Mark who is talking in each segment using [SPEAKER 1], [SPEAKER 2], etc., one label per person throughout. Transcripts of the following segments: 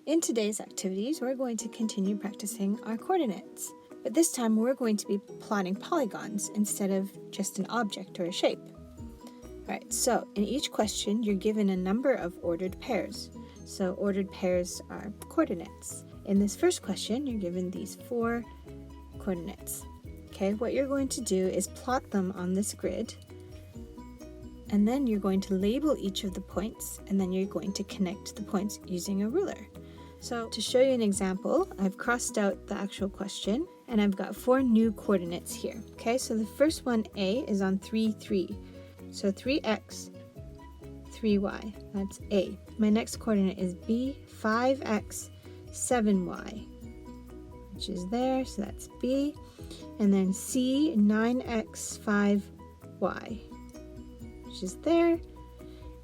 [SPEAKER 1] In today's activities, we're going to continue practicing our coordinates, but this time we're going to be plotting polygons instead of just an object or a shape. Alright, so in each question, you're given a number of ordered pairs. So ordered pairs are coordinates. In this first question, you're given these 4 coordinates. Okay, what you're going to do is plot them on this grid, and then you're going to label each of the points, and then you're going to connect the points using a ruler. So to show you an example, I've crossed out the actual question, and I've got 4 new coordinates here. Okay, so the first one, A, is on 3, 3. So 3x, 3y, that's A. My next coordinate is B, 5x, 7y, which is there, so that's B. And then C, 9x, 5y, which is there.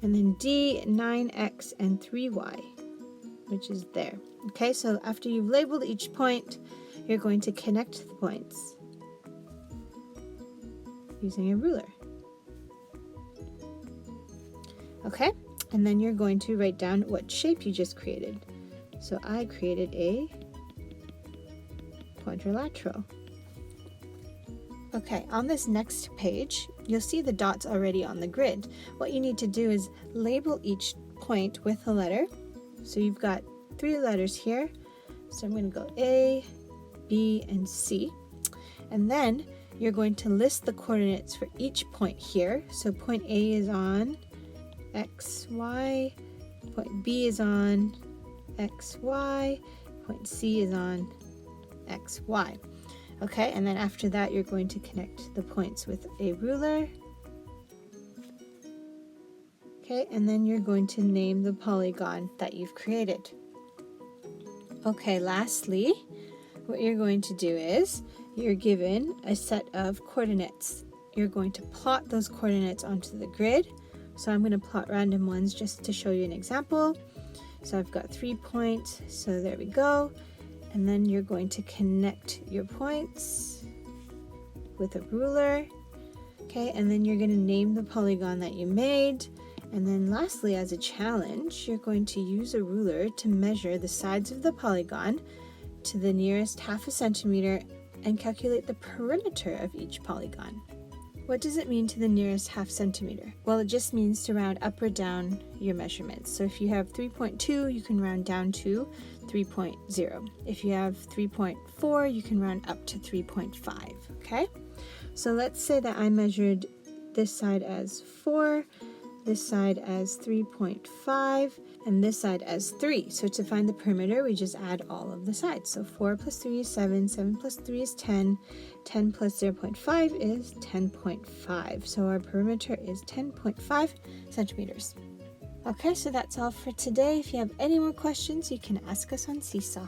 [SPEAKER 1] And then D, 9x and 3y, which is there. Okay, so after you've labeled each point, you're going to connect the points using a ruler. Okay, and then you're going to write down what shape you just created. So I created a quadrilateral. Okay, on this next page, you'll see the dots already on the grid. What you need to do is label each point with a letter. So you've got 3 letters here. So I'm going to go A, B, and C. And then you're going to list the coordinates for each point here. So point A is on X, Y, point B is on X, Y, point C is on X, Y. Okay, and then after that, you're going to connect the points with a ruler. Okay, and then you're going to name the polygon that you've created. Okay, lastly, what you're going to do is you're given a set of coordinates. You're going to plot those coordinates onto the grid. So I'm going to plot random ones just to show you an example. So I've got 3 points, so there we go. And then you're going to connect your points with a ruler. Okay, and then you're going to name the polygon that you made. And then lastly, as a challenge, you're going to use a ruler to measure the sides of the polygon to the nearest ½ centimeter and calculate the perimeter of each polygon. What does it mean to the nearest ½ centimeter? Well, it just means to round up or down your measurements. So if you have 3.2, you can round down to 3.0. If you have 3.4, you can round up to 3.5, okay? So let's say that I measured this side as 4, this side as 3.5, and this side as 3. So to find the perimeter, we just add all of the sides. So 4 plus 3 is 7, 7 plus 3 is 10, 10 plus 0.5 is 10.5. So our perimeter is 10.5 centimeters. Okay, so that's all for today. If you have any more questions, you can ask us on Seesaw.